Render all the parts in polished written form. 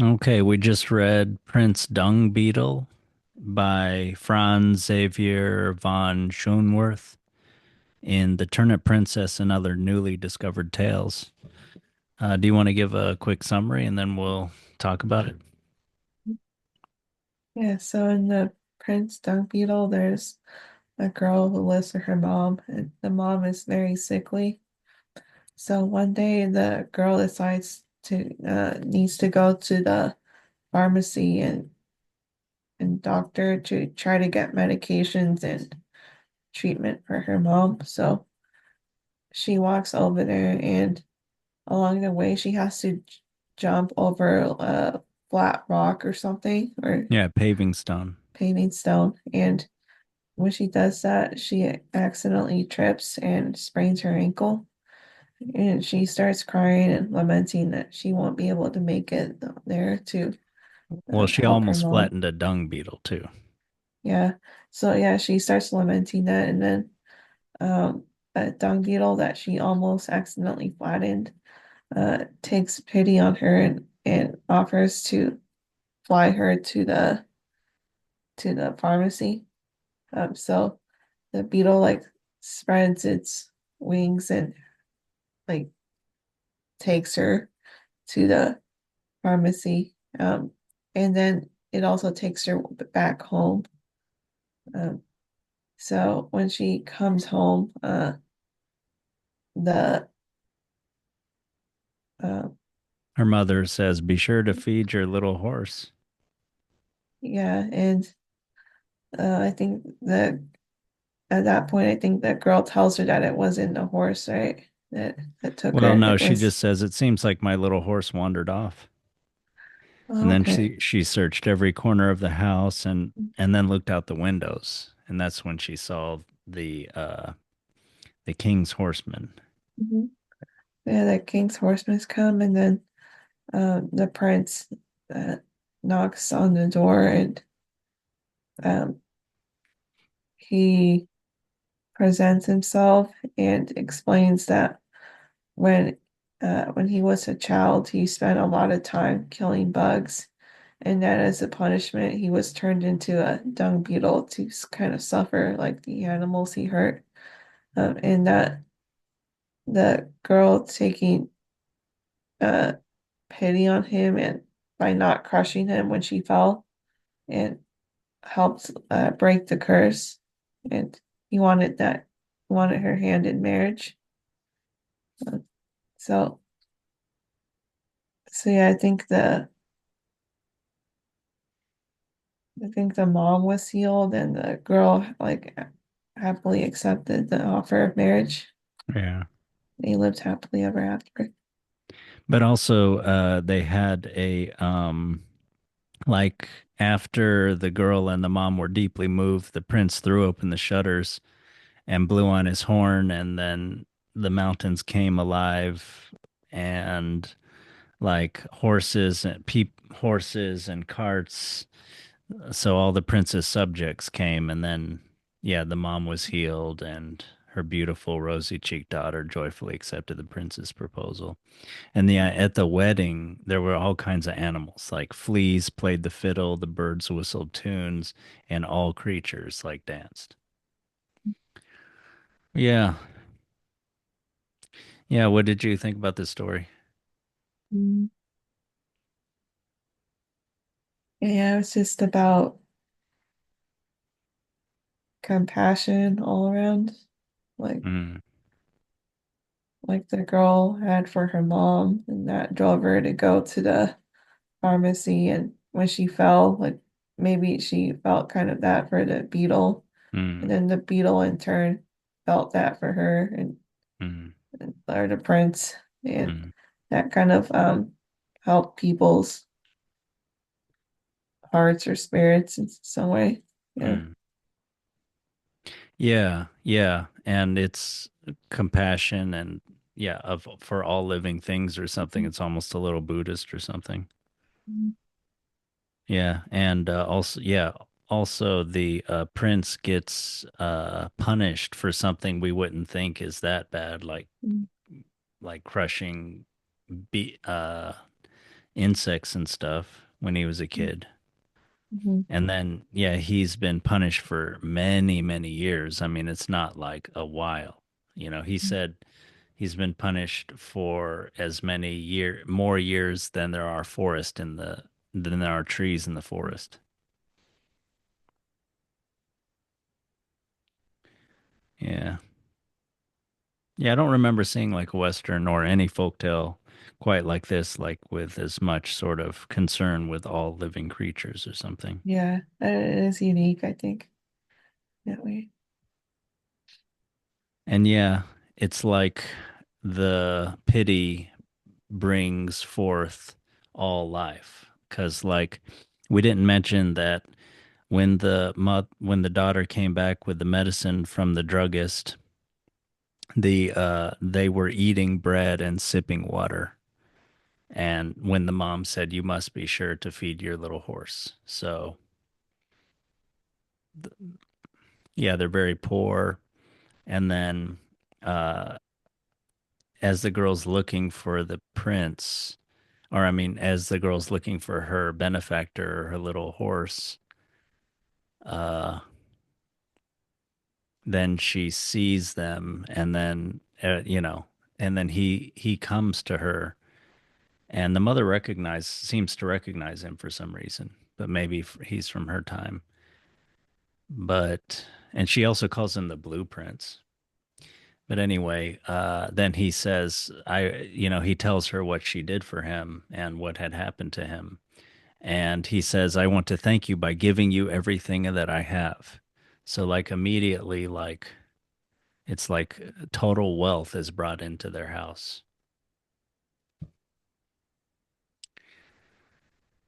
Okay, we just read Prince Dung Beetle by Franz Xavier von Schonwerth in The Turnip Princess and Other Newly Discovered Tales. Do you want to give a quick summary and then we'll talk about it? Yeah, so in the Prince Dung Beetle, there's a girl who lives with her mom, and the mom is very sickly. So one day, the girl decides to needs to go to the pharmacy and doctor to try to get medications and treatment for her mom. So she walks over there, and along the way, she has to jump over a flat rock or something, or Yeah, paving stone. paving stone, and when she does that, she accidentally trips and sprains her ankle. And she starts crying and lamenting that she won't be able to make it there to Well, she help her almost mom. flattened a dung beetle too. Yeah. So, yeah, she starts lamenting that. And then um, a dung beetle that she almost accidentally flattened takes pity on her and offers to fly her to the pharmacy. So the beetle like spreads its wings and like takes her to the pharmacy. And then it also takes her back home. Um, so when she comes home, the uh, Her mother says, "Be sure to feed your little horse." yeah, and I think that at that point, I think that girl tells her that it wasn't a horse, right? That took her. Well, no, It she was just says, "It seems like my little horse wandered off." And then okay. she searched every corner of the house and then looked out the windows, and that's when she saw the king's horseman. Mhm. Yeah, the king's horsemen come, and then the prince uh, knocks on the door, and um, he presents himself and explains that when he was a child, he spent a lot of time killing bugs, and that as a punishment, he was turned into a dung beetle to kind of suffer like the animals he hurt, and that the girl taking uh, pity on him and by not crushing him when she fell and helped break the curse, and he wanted that he wanted her hand in marriage. Uh, so so yeah, I think the mom was healed and the girl like happily accepted the offer of marriage. Yeah. They lived happily ever after. But also they had a like after the girl and the mom were deeply moved, the prince threw open the shutters and blew on his horn, and then the mountains came alive, and like horses and carts. So all the prince's subjects came, and then yeah, the mom was healed, and her beautiful rosy-cheeked daughter joyfully accepted the prince's proposal. And at the wedding, there were all kinds of animals, like fleas played the fiddle, the birds whistled tunes, and all creatures like danced. Yeah, yeah. What did you think about this story? Mm. Yeah, it's just about compassion all around, like Mm, like the girl had for her mom, and that drove her to go to the pharmacy. And when she fell, like maybe she felt kind of that for the beetle, and mm, then the beetle in turn felt that for her, mm, and or the prince, and mm, that kind of helped people's hearts or spirits in some way. Yeah. mm. Yeah, yeah, and it's compassion and yeah, of for all living things or something. It's almost a little Buddhist or something. Yeah, and also the prince gets punished for something we wouldn't think is that bad, like crushing be insects and stuff when he was a kid. Mhm. And then, yeah, he's been punished for many, many years. I mean, it's not like a while. He said he's been punished for as more years than than there are trees in the forest. Yeah. Yeah, I don't remember seeing like a Western or any folktale quite like this, like with as much sort of concern with all living creatures or something. Yeah, it is unique, I think, that way. And yeah, it's like the pity brings forth all life. Because, like, we didn't mention that when the daughter came back with the medicine from the druggist, they were eating bread and sipping water. And when the mom said, "You must be sure to feed your little horse," so yeah, they're very poor. And then, uh, as the girl's looking for the prince, or I mean, as the girl's looking for her benefactor, her little horse, uh, then she sees them, and then and then he comes to her, and the mother recognize seems to recognize him for some reason, but maybe he's from her time. But and she also calls him the blueprints. But anyway, then he says, he tells her what she did for him and what had happened to him. And he says, I want to thank you by giving you everything that I have. So, like, immediately, like, it's like total wealth is brought into their house.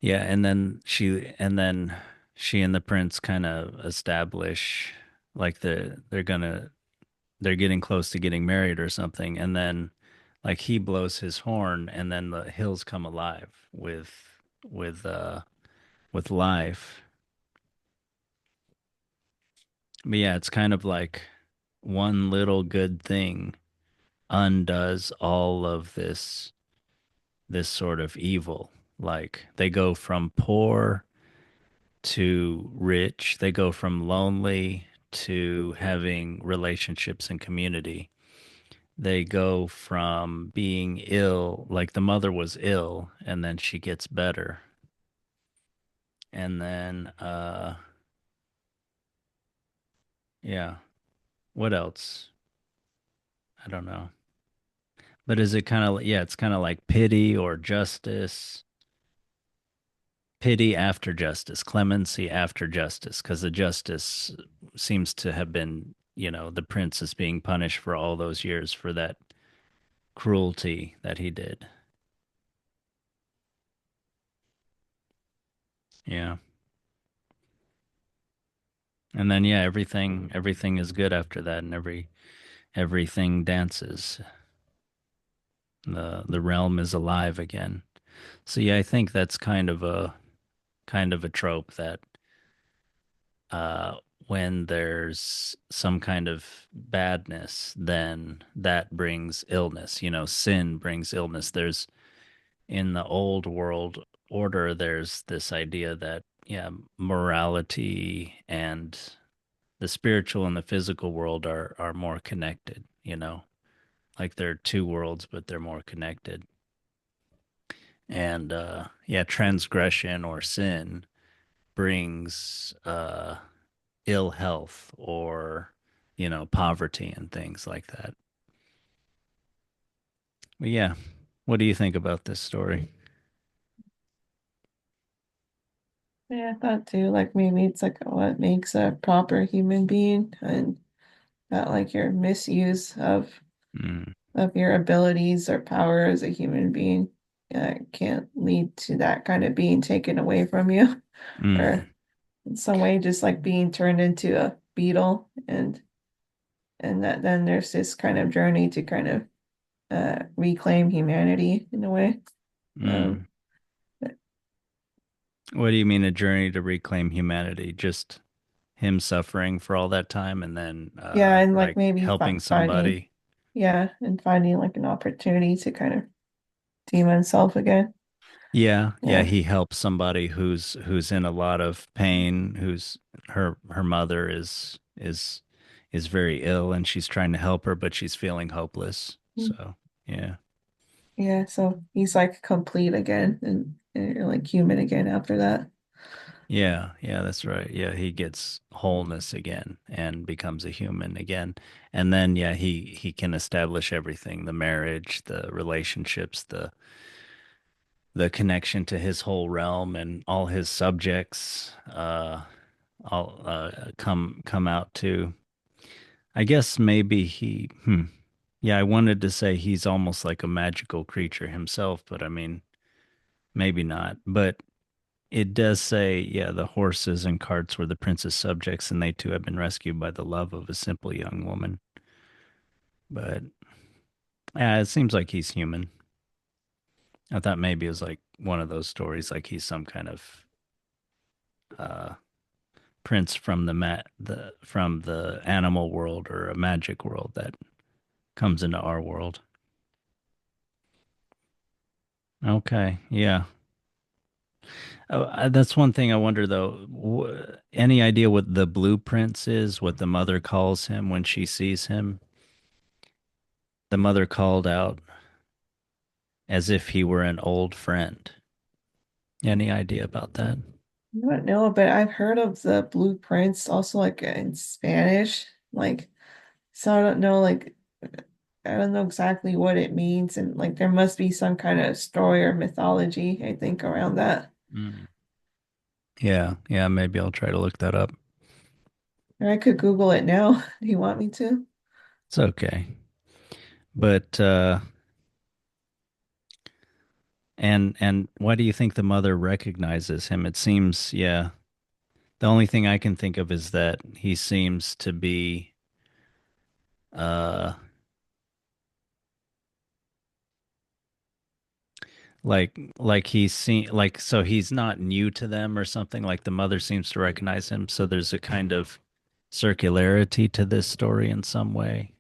Yeah. And then she and the prince kind of establish like they're getting close to getting married or something. And then like he blows his horn and then the hills come alive with uh with life. But yeah, it's kind of like one little good thing undoes all of this sort of evil. Like they go from poor to rich, they go from lonely to having relationships and community. They go from being ill, like the mother was ill, and then she gets better. And then yeah, what else? I don't know. But is it kind of yeah, it's kind of like pity or justice. Pity after justice, clemency after justice, because the justice seems to have been, the prince is being punished for all those years for that cruelty that he did. Yeah. And then yeah, everything is good after that and everything dances. The realm is alive again. So yeah, I think that's kind of a trope that uh when there's some kind of badness, then that brings illness. Sin brings illness. There's in the old world order, there's this idea that yeah, morality and the spiritual and the physical world are more connected. Like they're two worlds, but they're more connected. And yeah, transgression or sin brings ill health or poverty and things like that. But yeah, what do you think about this story? Yeah, I thought too, like maybe it's like what makes a proper human being and not like your misuse Mm, of your abilities or power as a human being can't lead to that kind of being taken away from you or mm, in some way just like being turned into a beetle and that then there's this kind of journey to kind of reclaim humanity in a way. Um, mm. What do you mean a journey to reclaim humanity? Just him suffering for all that time and then yeah, and like like maybe helping finding, somebody. yeah, and finding like an opportunity to kind of redeem himself again. Yeah, yeah, Yeah. he helps somebody who's in a lot of pain, who's her mother is very ill and she's trying to help her, but she's feeling hopeless. So, yeah. Yeah, so he's like complete again and like human again after that. Yeah, yeah, that's right. Yeah, he gets wholeness again and becomes a human again. And then yeah, he can establish everything, the marriage, the relationships, the connection to his whole realm and all his subjects all come out too. I guess maybe yeah, I wanted to say he's almost like a magical creature himself, but I mean, maybe not. But it does say, yeah, the horses and carts were the prince's subjects, and they too have been rescued by the love of a simple young woman. But yeah, it seems like he's human. I thought maybe it was like one of those stories, like he's some kind of uh, prince from the from the animal world or a magic world that comes into our world. Okay, yeah. Oh, that's one thing I wonder though. Any idea what the blueprints is? What the mother calls him when she sees him? The mother called out as if he were an old friend. Any idea about that? I don't know, but I've heard of the blueprints also like in Spanish. Like, so I don't know, like, I don't know exactly what it means. And like, there must be some kind of story or mythology, I think, around that. Mm. Yeah, yeah, maybe I'll try to look that up. Or I could Google it now. Do you want me to? It's okay. But and why do you think the mother recognizes him? It seems, yeah, the only thing I can think of is that he seems to be uh like he's seen like so he's not new to them or something, like the mother seems to recognize him, so there's a kind of circularity to this story in some way.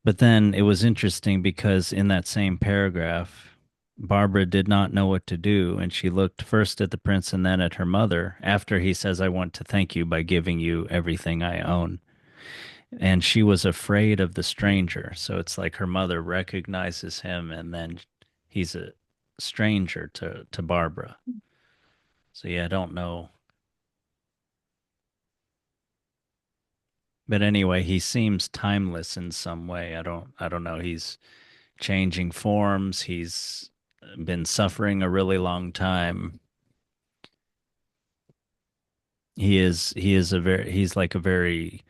But then it was interesting because in that same paragraph, Barbara did not know what to do, and she looked first at the prince and then at her mother after he says, I want to thank you by giving you everything I own. And she was afraid of the stranger. So it's like her mother recognizes him and then he's a stranger to Barbara. So yeah, I don't know. But anyway, he seems timeless in some way. I don't know. He's changing forms. He's been suffering a really long time. He is a very he's like a very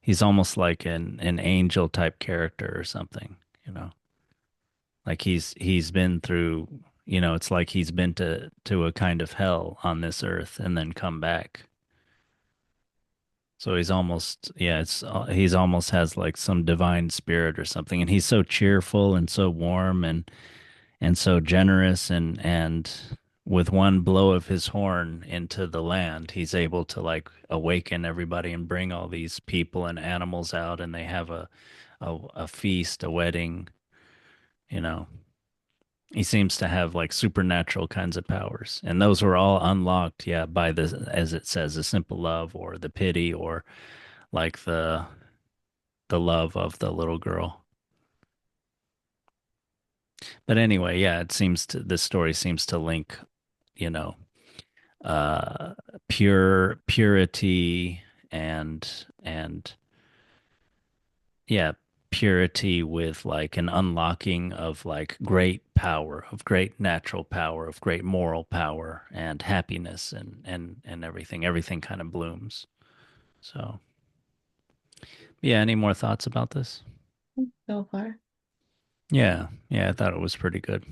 he's almost like an angel type character or something, you know. Like he's been through, it's like he's been to a kind of hell on this earth and then come back. So he's almost, yeah, he's almost has like some divine spirit or something, and he's so cheerful and so warm and so generous and with one blow of his horn into the land, he's able to like awaken everybody and bring all these people and animals out, and they have a feast, a wedding, you know. He seems to have like supernatural kinds of powers, and those were all unlocked, yeah, by the, as it says, the simple love or the pity or like the love of the little girl. But anyway, yeah, it seems to this story seems to link, you know, uh purity and yeah, purity with like an unlocking of like great power, of great natural power, of great moral power and happiness and everything kind of blooms. So yeah, any more thoughts about this? So far. Yeah, yeah, I thought it was pretty good.